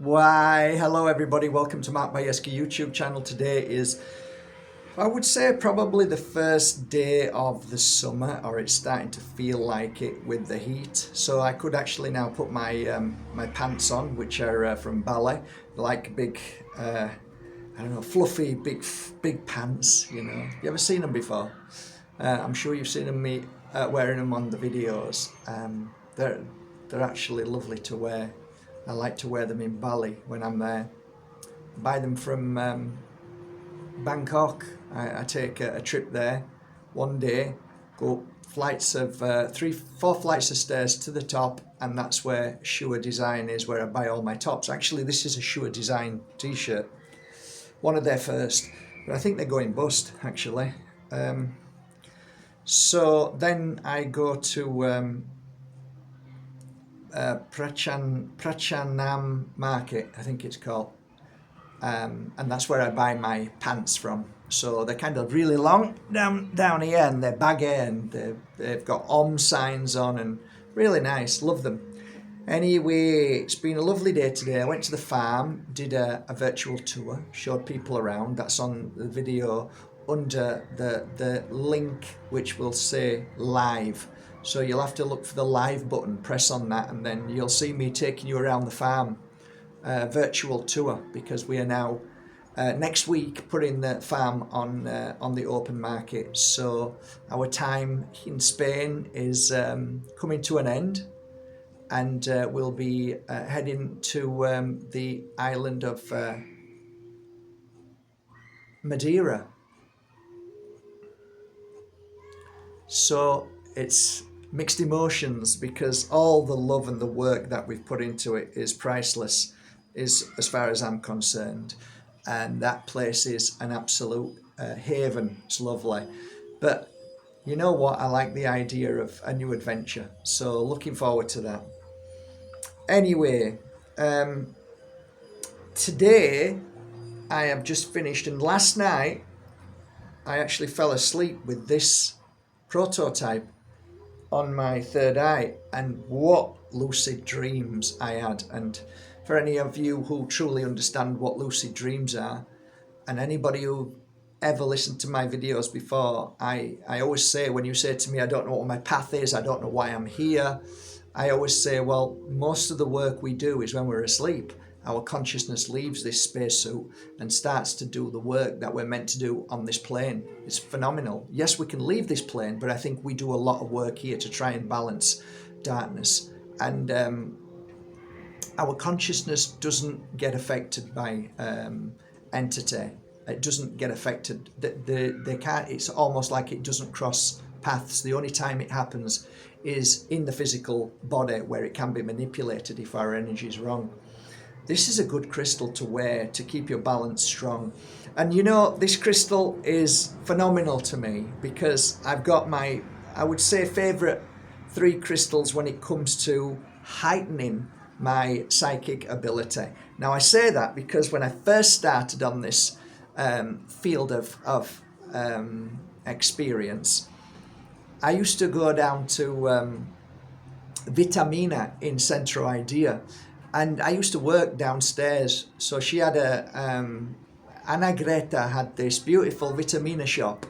Why, hello everybody, welcome to Mark Bajerski YouTube channel. Today is, I would say, probably the first day of the summer, or it's starting to feel like it with the heat. So I could actually now put my my pants on, which are from ballet, like big, I don't know, fluffy, big pants, you know. You ever seen them before? I'm sure you've seen them wearing them on the videos. They're actually lovely to wear. I like to wear them in Bali when I'm there. Buy them from Bangkok. I take a trip there one day, go flights of 4 flights of stairs to the top, and that's where Sure Design is, where I buy all my tops. Actually, this is a Sure Design t-shirt, one of their first, but I think they're going bust actually. So then I go to Prachanam Market, I think it's called, and that's where I buy my pants from. So they're kind of really long down here, and they're baggy, and they've got signs on, and really nice. Love them. Anyway, it's been a lovely day today. I went to the farm, did a virtual tour, showed people around. That's on the video under the link, which will say live. So you'll have to look for the live button, press on that, and then you'll see me taking you around the farm. Virtual tour, because we are now next week putting the farm on the open market. So our time in Spain is coming to an end, and we'll be heading to the island of Madeira. So it's mixed emotions, because all the love and the work that we've put into it is priceless, as far as I'm concerned. And that place is an absolute haven. It's lovely. But you know what? I like the idea of a new adventure. So looking forward to that. Anyway, today I have just finished, and last night I actually fell asleep with this prototype on my third eye, and what lucid dreams I had. And for any of you who truly understand what lucid dreams are, and anybody who ever listened to my videos before, I always say, when you say to me, I don't know what my path is, I don't know why I'm here, I always say, well, most of the work we do is when we're asleep. Our consciousness leaves this spacesuit and starts to do the work that we're meant to do on this plane. It's phenomenal. Yes, we can leave this plane, but I think we do a lot of work here to try and balance darkness. And our consciousness doesn't get affected by entity. It doesn't get affected. They can't. It's almost like it doesn't cross paths. The only time it happens is in the physical body, where it can be manipulated if our energy is wrong. This is a good crystal to wear to keep your balance strong. And you know, this crystal is phenomenal to me, because I've got my, I would say, favorite 3 crystals when it comes to heightening my psychic ability. Now I say that because when I first started on this field of experience, I used to go down to Vitamina in Centro Idea, and I used to work downstairs. So she had Anna Greta had this beautiful Vitamina shop,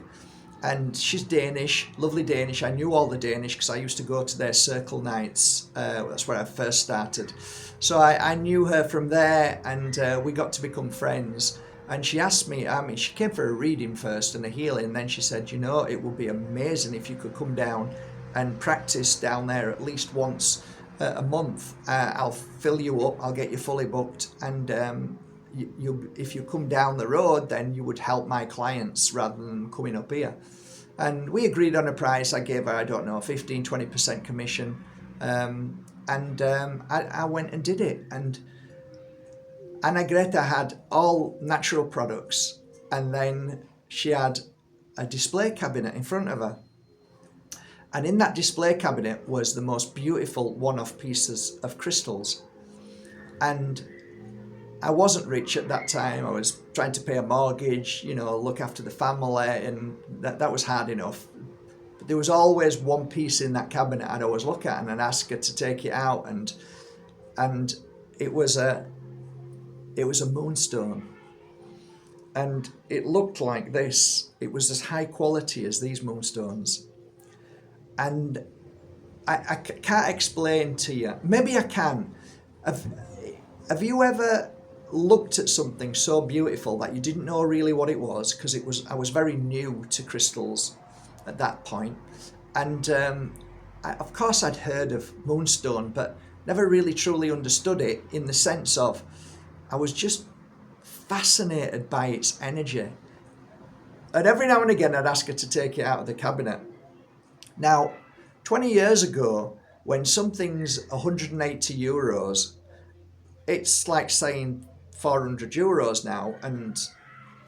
and she's Danish, lovely Danish. I knew all the Danish because I used to go to their circle nights. That's where I first started. So I knew her from there, and we got to become friends. And she asked me, I mean, she came for a reading first and a healing, and then she said, you know, it would be amazing if you could come down and practice down there at least once a month. I'll fill you up, I'll get you fully booked, and if you come down the road, then you would help my clients rather than coming up here. And we agreed on a price. I gave her, I don't know, 15-20% commission, I went and did it. And Anna Greta had all natural products, and then she had a display cabinet in front of her. And in that display cabinet was the most beautiful one-off pieces of crystals. And I wasn't rich at that time. I was trying to pay a mortgage, you know, look after the family, and that was hard enough. But there was always one piece in that cabinet I'd always look at, and I'd ask her to take it out, and it was a It was a moonstone. And it looked like this. It was as high quality as these moonstones. And I can't explain to you. Maybe I can. Have you ever looked at something so beautiful that you didn't know really what it was? Because I was very new to crystals at that point. And of course I'd heard of Moonstone, but never really truly understood it in the sense of I was just fascinated by its energy. And every now and again I'd ask her to take it out of the cabinet. Now, 20 years ago, when something's 180 euros, it's like saying 400 euros now, and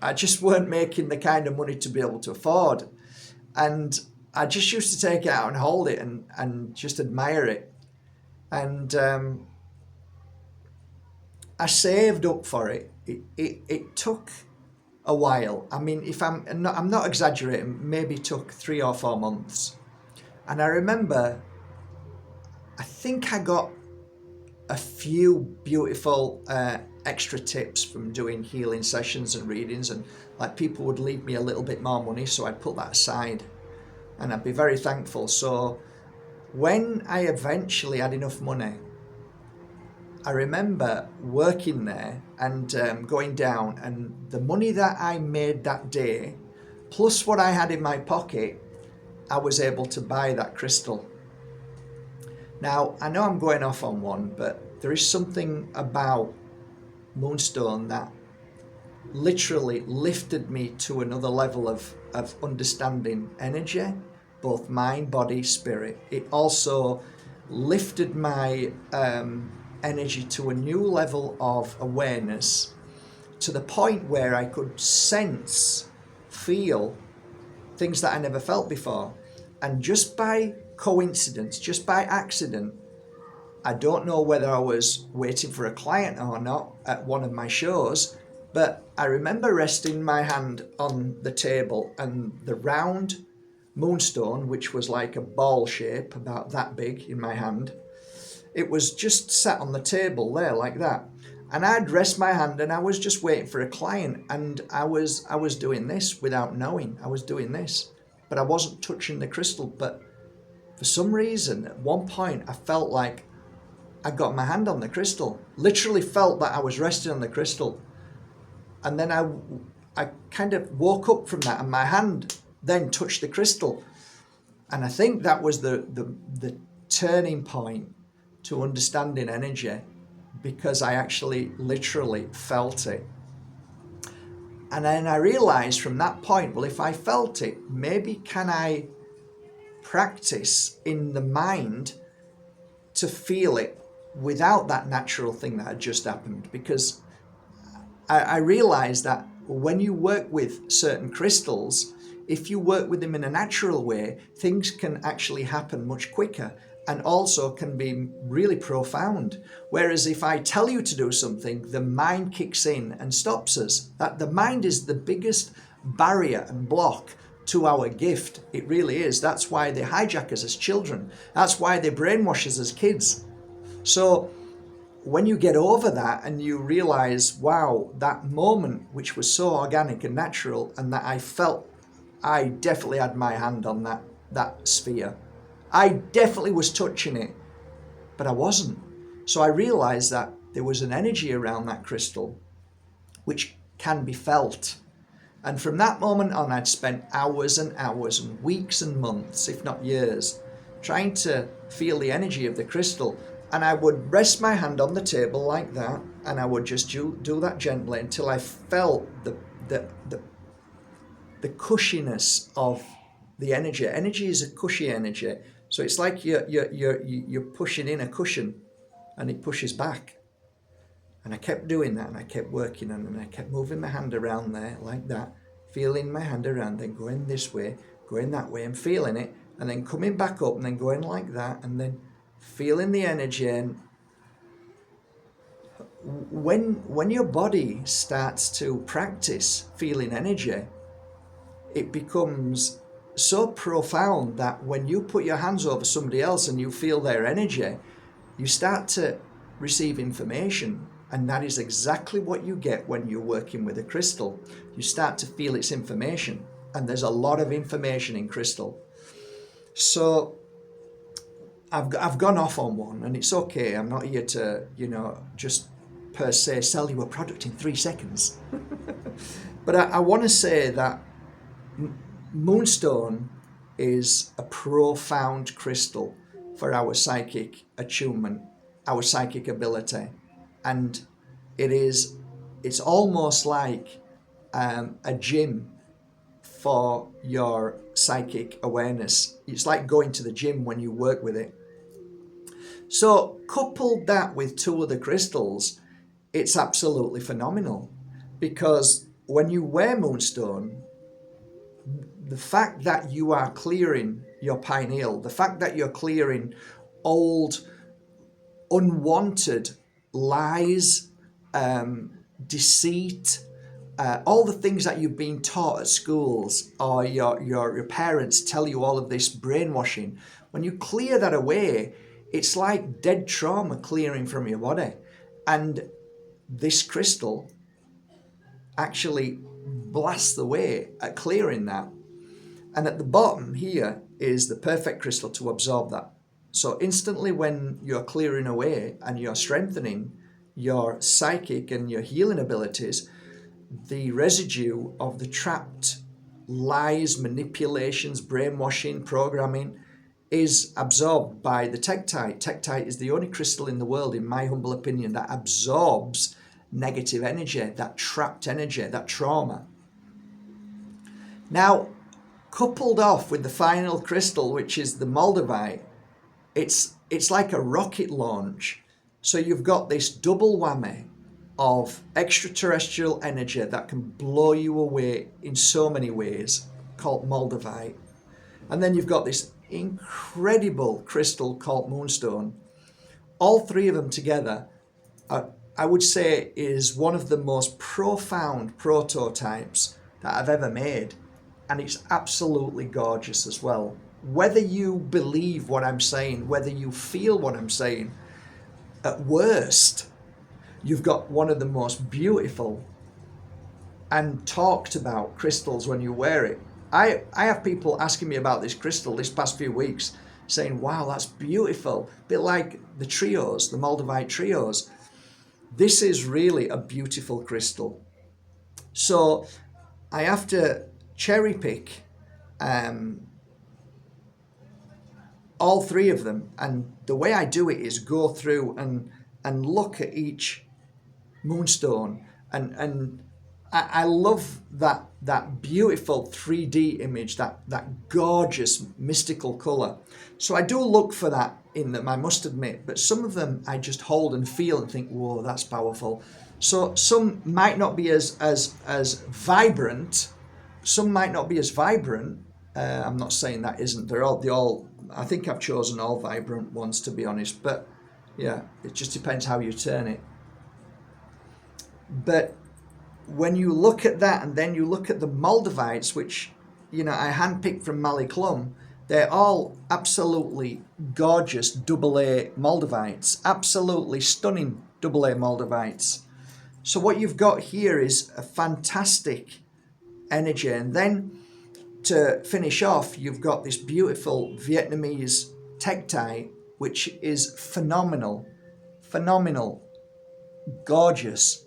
I just weren't making the kind of money to be able to afford. And I just used to take it out and hold it and just admire it. And I saved up for it. It took a while. I mean, if I'm not exaggerating, maybe took 3 or 4 months. And I remember, I think I got a few beautiful extra tips from doing healing sessions and readings, and like people would leave me a little bit more money, so I'd put that aside and I'd be very thankful. So when I eventually had enough money, I remember working there and going down, and the money that I made that day plus what I had in my pocket, I was able to buy that crystal. Now, I know I'm going off on one, but there is something about Moonstone that literally lifted me to another level of understanding energy, both mind, body, spirit. It also lifted my energy to a new level of awareness, to the point where I could sense, feel things that I never felt before. And just by coincidence, just by accident, I don't know whether I was waiting for a client or not at one of my shows, but I remember resting my hand on the table, and the round moonstone, which was like a ball shape, about that big in my hand, it was just sat on the table there like that. And I'd rest my hand and I was just waiting for a client, and I was doing this without knowing. I was doing this, but I wasn't touching the crystal. But for some reason, at one point, I felt like I got my hand on the crystal. Literally felt that I was resting on the crystal. And then I kind of woke up from that, and my hand then touched the crystal. And I think that was the turning point to understanding energy, because I actually literally felt it. And then I realized from that point, well, if I felt it, maybe can I practice in the mind to feel it without that natural thing that had just happened? Because I realized that when you work with certain crystals, if you work with them in a natural way, things can actually happen much quicker, and also can be really profound. Whereas if I tell you to do something, the mind kicks in and stops us. That the mind is the biggest barrier and block to our gift. It really is. That's why they hijack us as children. That's why they brainwash us as kids. So when you get over that and you realize, wow, that moment, which was so organic and natural, and that I felt I definitely had my hand on that sphere. I definitely was touching it, but I wasn't. So I realized that there was an energy around that crystal which can be felt. And from that moment on, I'd spent hours and hours and weeks and months, if not years, trying to feel the energy of the crystal. And I would rest my hand on the table like that, and I would just do that gently until I felt the cushiness of the energy. Energy is a cushy energy. So it's like you're pushing in a cushion, and it pushes back. And I kept doing that, and I kept working on it, and I kept moving my hand around there like that, feeling my hand around, then going this way, going that way, and feeling it, and then coming back up, and then going like that, and then feeling the energy. And when your body starts to practice feeling energy, it becomes so profound that when you put your hands over somebody else and you feel their energy, you start to receive information. And that is exactly what you get when you're working with a crystal. You start to feel its information, and there's a lot of information in crystal. So I've gone off on one, and it's okay. I'm not here to, just per se sell you a product in 3 seconds. But I want to say that Moonstone is a profound crystal for our psychic attunement, our psychic ability. And it's almost like a gym for your psychic awareness. It's like going to the gym when you work with it. So couple that with two of the crystals, it's absolutely phenomenal, because when you wear Moonstone, the fact that you are clearing your pineal, the fact that you're clearing old, unwanted lies, deceit, all the things that you've been taught at schools, or your parents tell you all of this brainwashing, when you clear that away, it's like dead trauma clearing from your body. And this crystal actually blasts the way at clearing that. And at the bottom here is the perfect crystal to absorb that. So instantly when you're clearing away and you're strengthening your psychic and your healing abilities, the residue of the trapped lies, manipulations, brainwashing, programming is absorbed by the Tektite. Tektite is the only crystal in the world, in my humble opinion, that absorbs negative energy, that trapped energy, that trauma. Now, coupled off with the final crystal, which is the Moldavite, it's like a rocket launch. So you've got this double whammy of extraterrestrial energy that can blow you away in so many ways, called Moldavite. And then you've got this incredible crystal called Moonstone. All three of them together, I would say, is one of the most profound prototypes that I've ever made. And it's absolutely gorgeous as well. Whether you believe what I'm saying, whether you feel what I'm saying, at worst, you've got one of the most beautiful and talked about crystals when you wear it. I have people asking me about this crystal this past few weeks, saying, wow, that's beautiful. A bit like the trios, the Moldavite trios. This is really a beautiful crystal. So I have to cherry pick all three of them, and the way I do it is go through and look at each Moonstone, and I love that beautiful 3D image, that gorgeous mystical colour. So I do look for that in them, I must admit, but some of them I just hold and feel and think, whoa, that's powerful. So some might not be as vibrant. Some might not be as vibrant. I'm not saying that isn't. They all. I think I've chosen all vibrant ones, to be honest. But yeah, it just depends how you turn it. But when you look at that, and then you look at the Moldavites, which I handpicked from Malliclum, they're all absolutely gorgeous AA Moldavites, absolutely stunning AA Moldavites. So what you've got here is a fantastic energy, and then to finish off, you've got this beautiful Vietnamese Tektite, which is phenomenal, gorgeous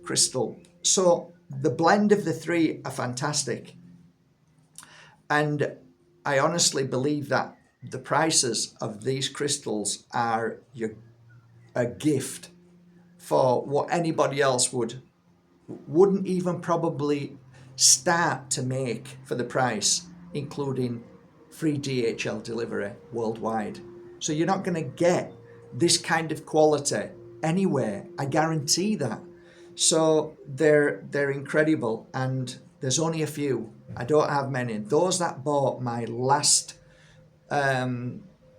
crystal. So the blend of the three are fantastic, and I honestly believe that the prices of these crystals are a gift for what anybody else wouldn't even probably start to make for the price, including free DHL delivery worldwide. So you're not going to get this kind of quality anywhere, I guarantee that. So they're incredible, and there's only a few. I don't have many. Those that bought my last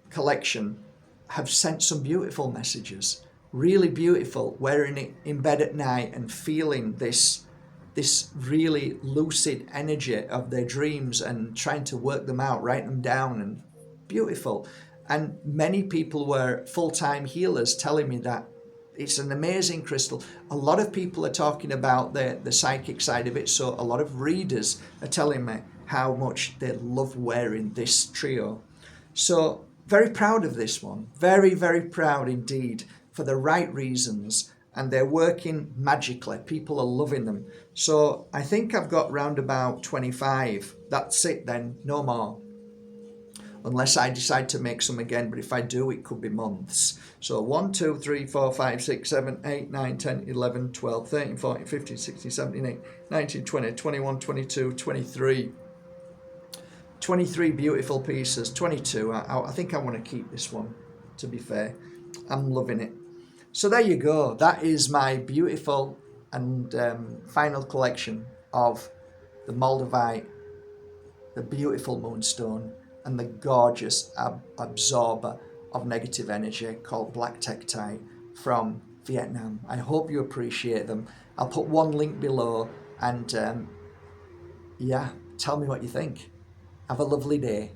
collection have sent some beautiful messages, really beautiful, wearing it in bed at night and feeling this really lucid energy of their dreams and trying to work them out, write them down, and beautiful. And many people were full-time healers telling me that it's an amazing crystal. A lot of people are talking about the psychic side of it, so a lot of readers are telling me how much they love wearing this trio. So very proud of this one, very, very proud indeed, for the right reasons, and they're working magically. People are loving them. So I think I've got round about 25. That's it then, no more. Unless I decide to make some again, but if I do, it could be months. So 1, 2, 3, 4, 5, 6, 7, 8, 9, 10, 11, 12, 13, 14, 15, 16, 17, 18, 19, 20, 21, 22, 23. 23 beautiful pieces. 22. I think I want to keep this one, to be fair. I'm loving it. So there you go. That is my beautiful and final collection of the Moldavite, the beautiful Moonstone, and the gorgeous absorber of negative energy called Black Tektite from Vietnam. I hope you appreciate them. I'll put one link below, and yeah, tell me what you think. Have a lovely day.